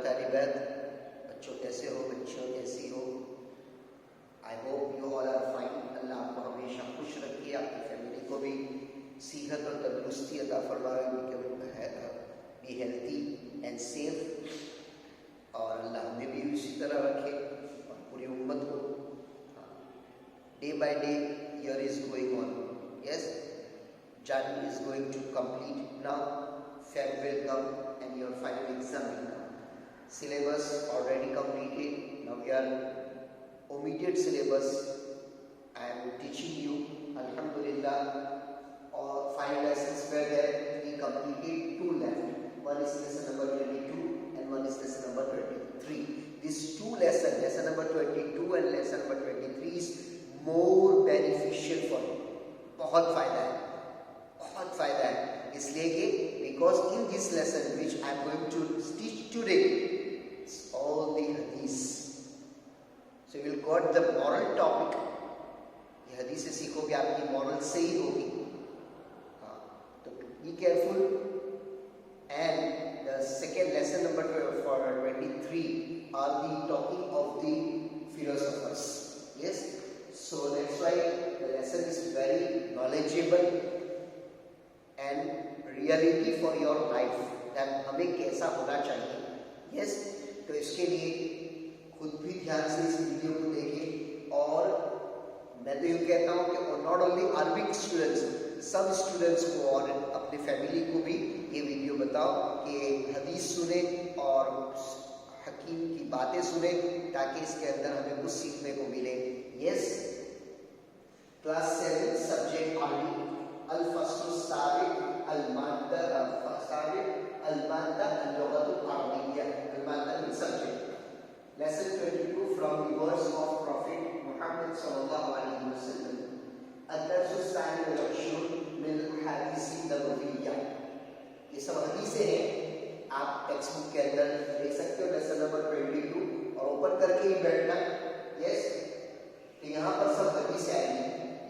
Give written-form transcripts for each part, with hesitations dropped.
तालिबात, बच्चों कैसे हो, बच्चियों कैसी हो? I hope you all are fine. Allah आपको हमेशा खुश रखिए, आपकी फैमिली को भी सेहत और तंदुरुस्ती अता फरमाए, बी हेल्थी एंड सेफ, और अल्लाह हमें भी इसी तरह रखे और पूरी उम्मत को। Day by day year is going on, yes, January is going to complete now, Feb will come and your final exam will come. Syllabus already completed, now we are immediate syllabus. I am teaching you, Alhamdulillah, or 5 lessons were there, we completed 2 left. One is lesson number 22 and one is lesson number 23. These 2 lessons, lesson number 22 and lesson number 23 is more beneficial for you. बहुत फायदा है, बहुत फायदा है, इसलिए कि because in this lesson which I am going to teach today is all the hadith, so you will got the moral topic. ये हदीस से सीखोगे, आपकी moral सही होगी, हाँ, तो be careful. And the second lesson number for 23 are the talking of the philosophers, yes. So that's why the lesson is very knowledgeable and reality for your life, that हमें कैसा होना चाहिए, yes. तो इसके लिए खुद भी ध्यान से इस वीडियो को देखें, और मैं तो यूँ कहता हूँ कि नॉट ओनली अरबिक स्टूडेंट्स, सब स्टूडेंट्स को और अपनी फैमिली को भी ये वीडियो बताओ कि हदीस सुने और हकीम की बातें सुने, ताकि इसके अंदर हमें कुछ सीखने को मिले, yes. क्लास 7 सब्जेक्ट अरबी, अल-फस्ल साबिक अल-माद्दा अल-माद्दा अल-लुगतुल अरबिय्या, अल-माद्दा means subject. Lesson 22 from the words of prophet Muhammad सल्लल्लाहु अलैहि वसल्लम, अद-दर्स अस-सानी वल 20 मिन हदीस नबविय्या। ये सब हदीसें हैं, आप टेक्स्ट बुक के अंदर देख सकते हो, लेसन नंबर 22, और ओपन करके ही बैठना, यस। तो यहाँ पर सब हदीसें आएंगी।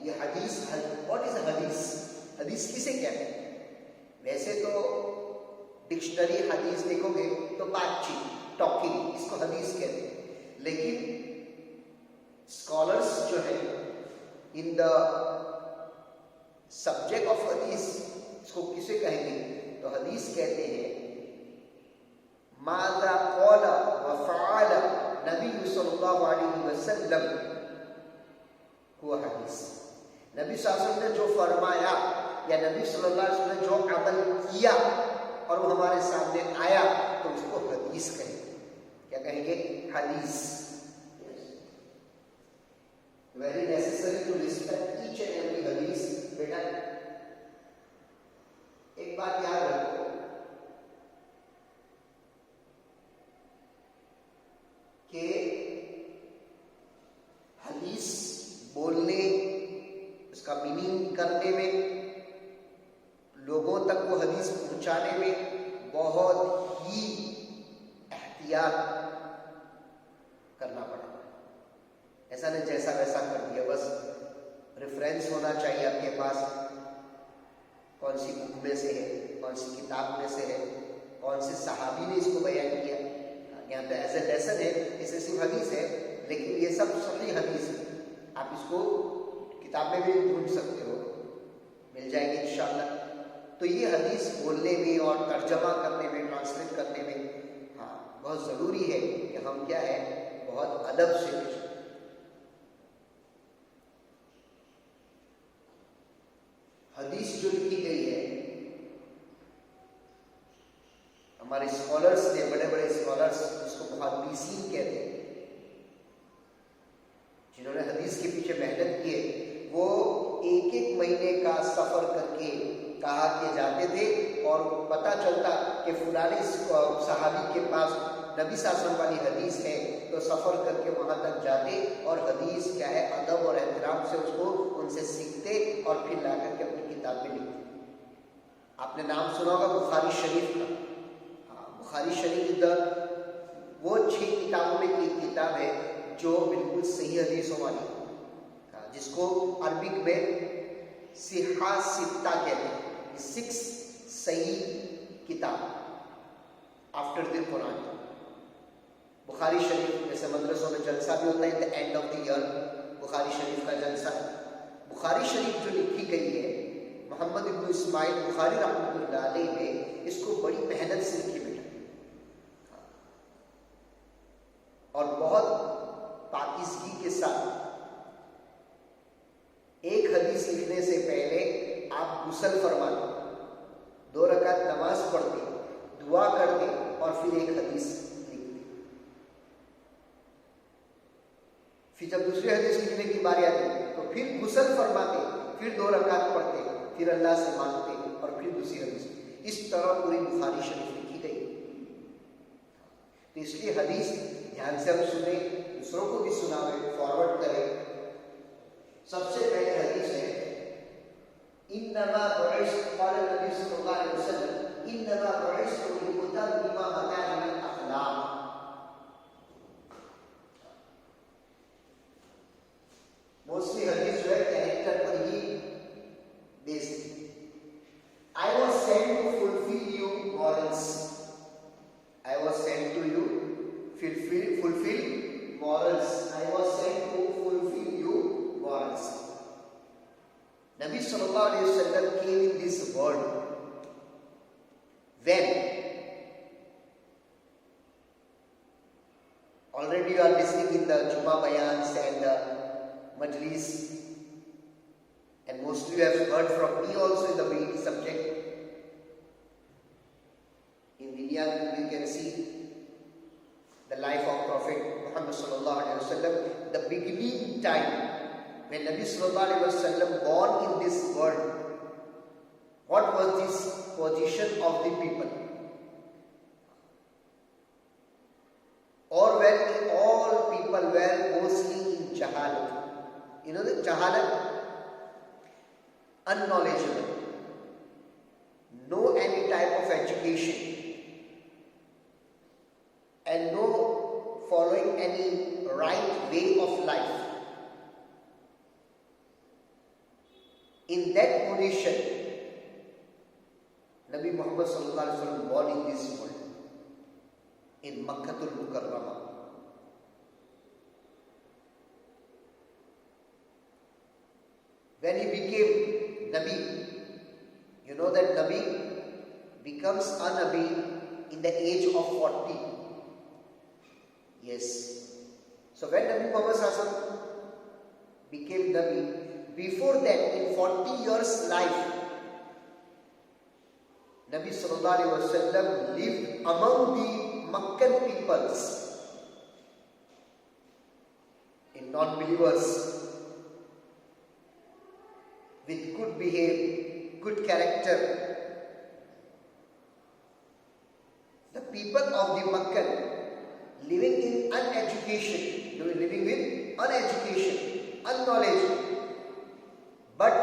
ये हदीस, व्हाट इज हदीस? हदीस किसे कहते हैं? वैसे तो डिक्शनरी हदीस देखोगे तो बातचीत, टॉकिंग, इसको हदीस कहते हैं, लेकिन स्कॉलर्स जो है इन द सब्जेक्ट ऑफ हदीस, इसको किसे कहेंगे? तो हदीस कहते हैं माज़ा क़ाला व फ़अला नबी सल्लल्लाहु अलैहि वसल्लम, हुआ हदीस। नबी सल्लल्लाहु अलैहि वसल्लम ने जो फरमाया, या नबी सल्लल्लाहु अलैहि वसल्लम ने जो अमल किया और वो हमारे सामने आया, तो उसको हदीस कहेंगे। क्या कहेंगे? हदीस। Very necessary to respect each and every हदीस। बेटा एक बात याद रखो, कि हदीस बोलने, उसका मीनिंग करने में, लोगों तक वो हदीस पहुंचाने में बहुत ही एहतियात करना पड़ेगा। ऐसा नहीं जैसा वैसा कर दिया, बस रेफरेंस होना चाहिए आपके पास, कौन सी बुक में से है, कौन सी किताब में से है, कौन से सहाबी ने इसको बयान किया। यहाँ पे एज ए लेसन है, इसे सिर्फ हदीस है, लेकिन ये सब सही हदीस है, आप इसको किताब में भी ढूंढ सकते हो, मिल जाएगी इंशाअल्लाह। तो ये हदीस बोलने में और तर्जमा करने में, ट्रांसलेट करने में, हाँ, बहुत ज़रूरी है कि हम क्या है, बहुत अदब से पेश। हदीस जो लिखी गई है, हमारे स्कॉलर्स ने, बड़े बड़े स्कॉलर्स, जिसको मुहद्दिसीन कहते हैं, जिन्होंने हदीस के पीछे मेहनत की है, वो एक एक महीने का सफर करके कहा के जाते थे, और पता चलता कि फुलाने सहाबी के पास नबी सल्लल्लाहु अलैहि वसल्लम वाली हदीस है, तो सफर करके वहां तक जाते और हदीस क्या है, अदब और एहतराम से उसको उनसे सीखते और फिर ला करके अपनी किताब में लिखते। आपने नाम सुना होगा बुखारी शरीफ का। हाँ, बुखारी शरीफ वो 6 किताबों में एक किताब है जो बिल्कुल सही हदीसों वाली, जिसको अरबिक में सिहा सित्ता कहते हैं। 6 सही किताब after the Quran. Bukhari Sharif, जैसे मदरसों में जलसा भी होता है the end of the year, Bukhari Sharif का जलसा। बुखारी शरीफ जो लिखी गई है मोहम्मद इब्न इस्माइल बुखारी रहमतुल्लाह अलैह ने, इसको बड़ी मेहनत से लिखी बेटा, और बहुत पाकीज़गी के साथ। एक हदीस लिखने से पहले आप गुस्ल फरमा दो, 2 रकात नमाज पढ़ दे, दुआ कर दे और फिर एक हदीस लिख दे। फिर जब दूसरी हदीस लिखने की बारी आती तो फिर गुस्ल फरमाते, फिर 2 रकात पढ़ते, फिर अल्लाह से मांगते और फिर दूसरी हदीस। इस तरह पूरी बुखारी शरीफ लिखी गई। तो इसलिए हदीस ध्यान से हम सुने, दूसरों को भी सुनावे, फॉरवर्ड करें। सबसे पहले हदीस है इन्नमा बुइस्तु क़ाल नबी सल्लल्लाहु अलैहि वसल्लम इन्नमा बुइस्तु लिउतम्मिमा मकारिमिल अखलाक। मोस्टली हदीस जो है कैरेक्टर पर ही based. I was sent to fulfill you morals, I was sent to you fulfill morals, I was sent to fulfill you morals. Nabi sallallahu alaihi wasallam came in this world when already you are listening in the Jummah bayans and majlis, and mostly you have heard from me also in the main subject. In India you can see the life of Prophet Muhammad sallallahu alaihi wasallam, the beginning time when Nabi sallallahu alaihi wasallam born in this world. What was this position of the people? Or when all people were mostly in jahalat. You know the jahalat, unknowledgeable, no any type of education, and no following any right way of life. In that position, Nabi Muhammad sallallahu alaihi wasallam born in this world in Makkatul Mukarramah. When he became Nabi, you know that Nabi becomes a Nabi in the age of 40. Yes. So when Nabi Muhammad sallallahu alaihi wasallam became Nabi, before that in 40 years life, Nabi sallallahu alaihi wasallam lived among the Meccan peoples, in non-believers, with good behavior, good character. The people of the Meccan living in uneducation, living with uneducation, unknowledge, but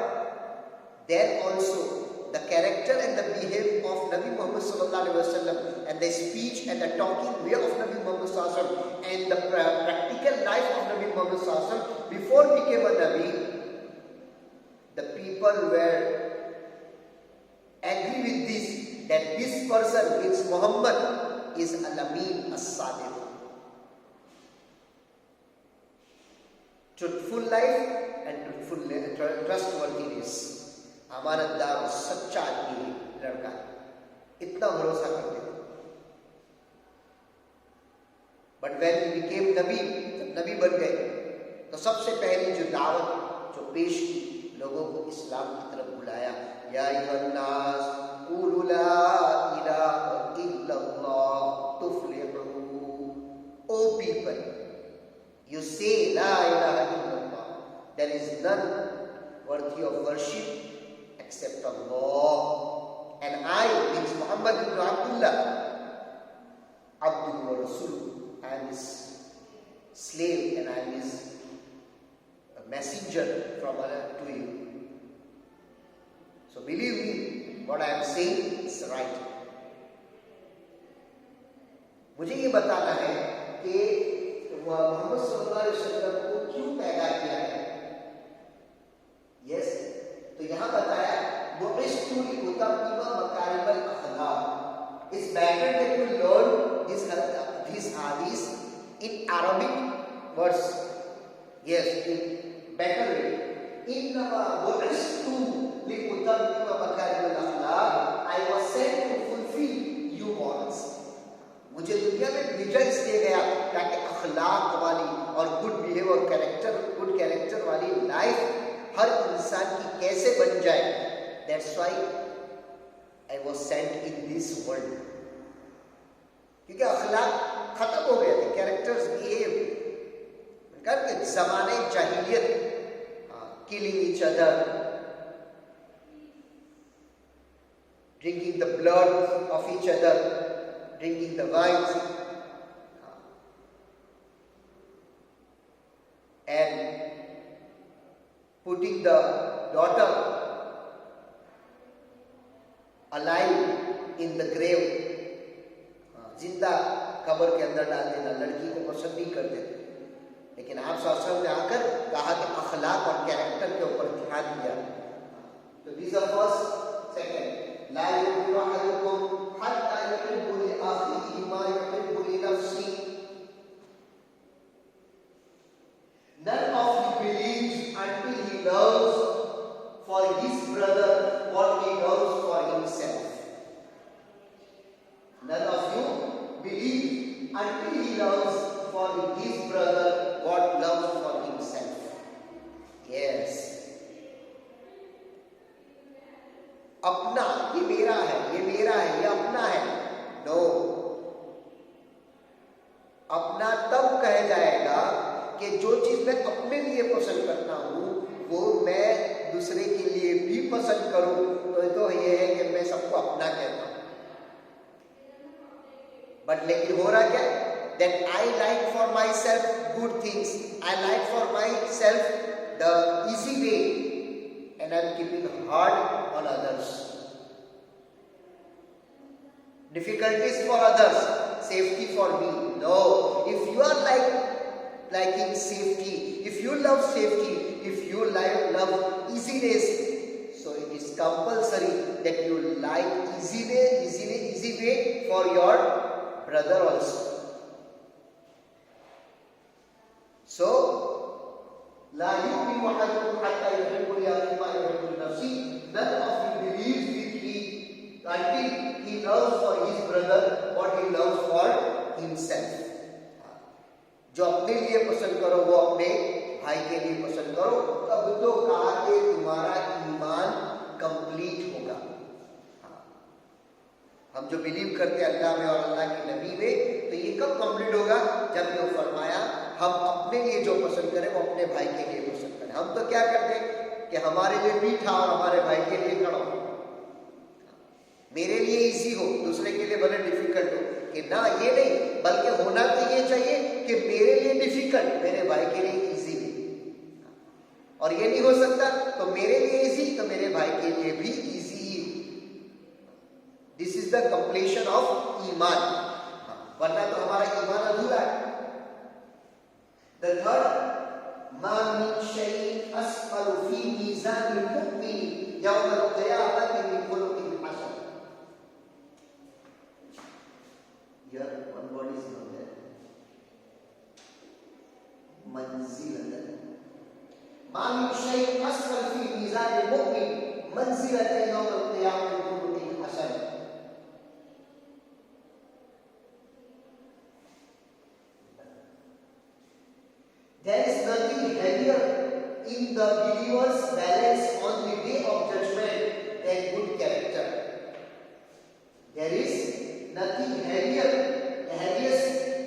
there also the character and the behavior of Nabi Muhammad sallallahu alaihi wasallam, and the speech and the talking way of Nabi Muhammad sallallahu alaihi wasallam, and the practical life of Nabi Muhammad sallallahu alaihi wasallam before he became a Nabi, the people were agree with this, that this person is Muhammad is Al-Amin As-Sadiq. Truthful life and truthful trustworthiness. अमानतदार और सच्चा आदमी लड़का, इतना भरोसा करते थे। But when he became नबी, जब नबी बन गए तो सबसे पहली जो दावत जो पेश की, लोगों को इस्लाम की तरफ बुलाया। या अय्युहन्नास क़ूलू ला इलाहा इल्लल्लाह तुफ्लिहू। ओ people, you say la ilaha illallah, there is none worthy of worship except Allah, and I means Muhammad ibn Abdullah, Abduhu wa Rasuluhu, I am his slave and I am his messenger from Allah to you. So believe me, what I am saying is right. मुझे ये बताना है कि मोहम्मद सल्लल्लाहु अलैहि वसल्लम को क्यों पैदा किया है। यस, तो यहाँ बताया बुइस्तु लिउतम्मिमा मकारिमल अखलाक, better that you learn these hadiths in Arabic words. Yes, in better way. Innama bu'istu liutammima makarim al-akhlaq. I was sent to fulfill you wants. मुझे दुनिया में भेजा इसलिए गया ताकि अखलाक वाली और गुड बिहेवियर गुड कैरेक्टर वाली लाइफ हर इंसान की कैसे बन जाए. That's why I was sent in this world. क्योंकि अखलाक खत्म हो गए थे, कैरेक्टर्स बिहेव करके जमाने जाहिलियत, killing each other, drinking the blood of each other, drinking the wines, and putting the daughter alive in the grave. जिंदा कब्र के अंदर डाल देना लड़की को पसंद नहीं करते थे, लेकिन आप शास्त्रों ने आकर कहा कि अखलाक और कैरेक्टर के ऊपर ध्यान दिया. तो दिस आर फर्स्ट. सेकंड, ला युमिनु अहदुकुम हत्ता युहिब्बु लि अखीहि मा युहिब्बु लि नफ्सिही. None of you believes until he loves for his brother what he loves for himself. None of you believe until he loves for his brother what loves for himself. Yes. अपना, ये मेरा है, ये मेरा है, ये अपना है. नो. अपना तब कहा जाएगा कि जो चीज मैं अपने लिए पसंद करता हूं वो मैं दूसरे के लिए भी पसंद करूं तो ये है कि मैं सबको अपना कहता हूं. बट लेकिन हो रहा क्या? That I like for myself good things. I like for myself the easy way, and I'm keeping hard on others. Difficulties for others, safety for me. No. If you are liking safety, if you love safety, if you love easiness, so it is compulsory that you like easy way for your brother also. So, la yu'minu ahadukum hatta yuhibbu li akhihi ma yuhibbu li nafsihi. None of you believes until he loves for his brother what he loves for himself. जो अपने लिए पसंद करो वो अपने भाई के लिए पसंद करो, तब तो कहा कि तुम्हारा ईमान कंप्लीट होगा. हम जो बिलीव करते हैं अल्लाह में और अल्लाह के नबी में, तो ये कब कंप्लीट होगा? जब ये फरमाया हम अपने लिए जो पसंद करें वो अपने भाई के लिए पसंद करें. हम तो क्या करते हैं कि हमारे लिए मीठा और हमारे भाई के लिए कड़वा, मेरे लिए इजी हो दूसरे के लिए भले डिफिकल्ट हो. कि ना, ये नहीं, बल्कि होना तो ये चाहिए कि मेरे लिए डिफिकल्ट मेरे भाई के लिए इजी हो. और ये नहीं हो सकता तो मेरे लिए इजी तो मेरे भाई के लिए भी easy. This is the completion of ईमान. वरना तो हमारा ईमान अधूरा है. द थर्ड, मा मिन शैइन अस्फल फी मीज़ान मुमिन यौम अल-क़ियामह मिन खुलुक़िल Hasan. Here one word is not there. मंजिलतन. मा मिन शैइन अस्फल फी मीज़ान मुमिन मंजिलतन यौम अल-क़ियामह मिन खुलुक़िल Hasan. There is nothing heavier in the believer's balance on the day of judgment than good character. There is nothing heaviest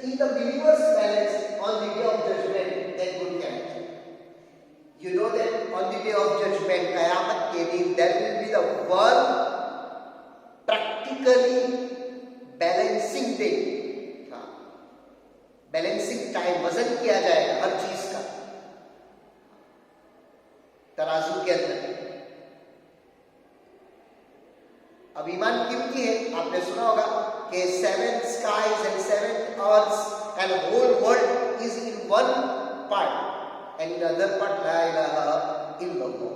in the believer's balance on the day of judgment than good character. You know that on the day of judgment, Qayamat ke din, there will be the one practically balancing day. Balancing time, वजन किया जाएगा हर चीज का तराजू के अंदर. अब ईमान कीमती है. आपने सुना होगा कि 7 skies and 7 earths and whole world is in one part and in other part la ilaha illallah.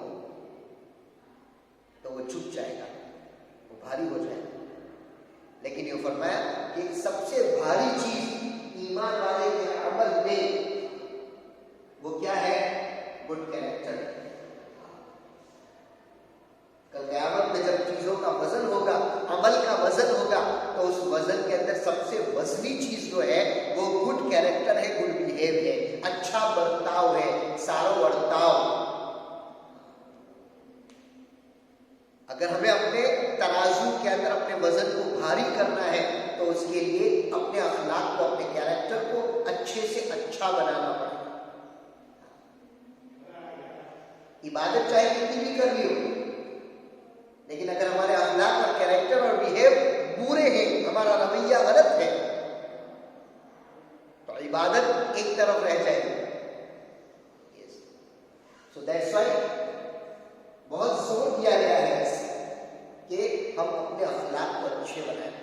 तो वो झुक जाएगा, वो भारी हो जाएगा. लेकिन ये तो फरमाया कि सबसे भारी चीज ईमान वाले के अमल में वो क्या है? Good character. कल क़यामत में जब चीजों का वजन होगा, अमल का वजन होगा, तो उस वजन के अंदर सबसे वजनी चीज जो है वो गुड कैरेक्टर है, गुड बिहेव है, अच्छा बर्ताव है, सारो बर्ताव। अगर हमें अपने तराजू के अंदर अपने वजन को भारी करना है तो उसके लिए अपने अखलाक को, अपने कैरेक्टर को अच्छे से अच्छा बनाना पड़ेगा। इबादत चाहे कितनी भी कर ली हो, लेकिन अगर हमारे अखलाक और कैरेक्टर और बिहेव बुरे हैं, हमारा रवैया गलत है, तो इबादत एक तरफ रह जाएगी। सो दैट्स व्हाई बहुत जोर दिया गया है कि हम अपने अखलाक को अच्छे बनाएं,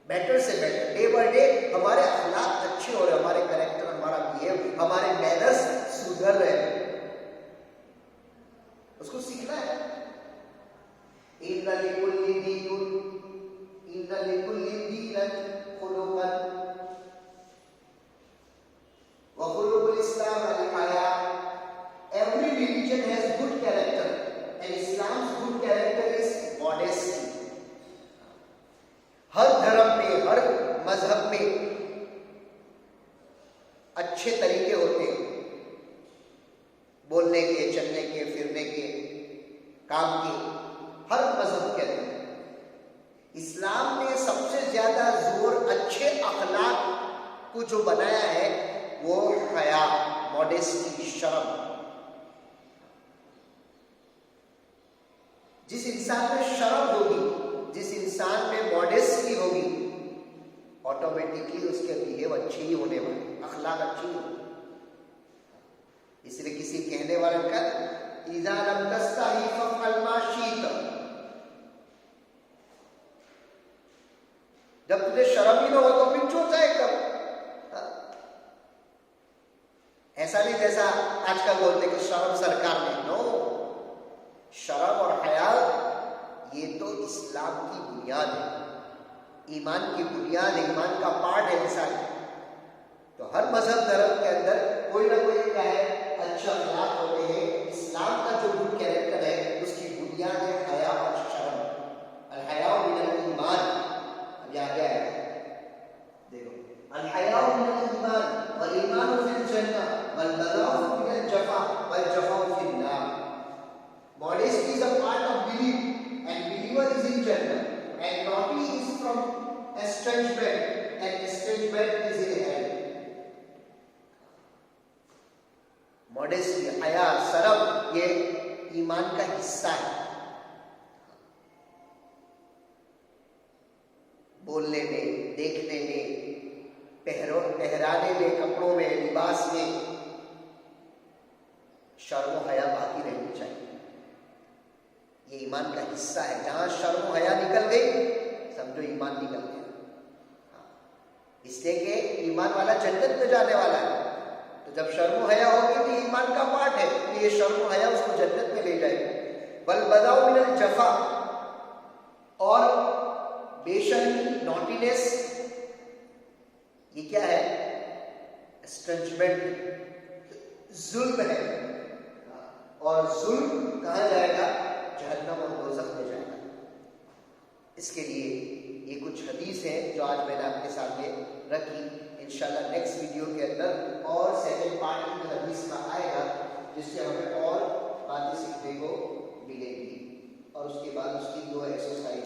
बेटर से बेटर, डे बाय डे हमारे अखलाक अच्छे हो रहे, हमारे कैरेक्टर, हमारा बिहेव, हमारे मैनर्स सुधर रहे हैं, उसको सीखना है। इन्ना लिकुल्ली दीनन खुलुकन व खुलुकुल इस्लाम अल-हया। Every religion has good character and Islam's good character is modesty. हर धर्म में, हर मजहब में अच्छे तरीके होते हैं, बोलने के, चलने के, फिरने के, काम के, हर मजहब के अंदर। इस्लाम ने सबसे ज्यादा जोर अच्छे अखलाक को जो बनाया है वो हया, मॉडेस्टी, शर्म। जिस इंसान में शर्म होगी, जिस इंसान में मॉडेस्टी होगी, ऑटोमेटिकली उसके बिहेव अच्छे ही होने वाले, अखलाक अच्छी होगी। इसलिए किसी कहने वाले का इज़ा लम तस्ताही फअल मा शीत, जब तुझे शर्म ही ना हो तो फिर जो चाहे कर। ऐसा नहीं जैसा आजकल बोलते कि शर्म सरकार ने, नो, शर्म और हया ये तो इस्लाम की बुनियाद है, ईमान की बुनियाद है, ईमान का पार्ट है इंसान। तो हर मजहब धर्म के अंदर कोई ना कोई क्या है, अच्छा अखलाक होते हैं। इस्लाम का जो गुड कैरेक्टर है उसकी बुनियाद है हया और शर्म। अल हया मिनल ईमान, अब यहाँ क्या है देखो, अल हया मिनल ईमान वल ईमान फिल जन्नह वल बलाउ मिनल जफा वल जफा फिल नार। Modesty is a part of belief and believer is in Jannah and naughty is from estrangement and estrangement is in hell. Modesty, हया, शर्म ये ईमान का हिस्सा है। बोलने में, देखने में, पहराने में, कपड़ों में, लिबास में शर्म और हया बाकी रहनी चाहिए। ये ईमान का हिस्सा है। जहां शर्म और हया निकल गई समझो ईमान निकल गया। इसलिए कि ईमान वाला जन्नत में जाने वाला है, तो जब शर्म और हया होगी तो ईमान का पार्ट है, तो ये शर्म और हया उसको जन्नत में ले जाएगी। बल बदाउ मिनल जफा, और बेशर्मी, नॉटीनेस, ये क्या है? स्ट्रेंचमेंट, जुल्म है। और जुल्म कहाँ जाएगा? जहन्नम और दोज़ख में जाएगा। इसके लिए ये कुछ हदीस हैं जो आज मैंने आपके सामने रखी। इंशाल्लाह नेक्स्ट वीडियो के अंदर और सेकंड पार्ट इन हदीस का आएगा, जिससे हमें और बातें सीखने को मिलेगी, और उसके बाद उसकी 2 एक्सरसाइज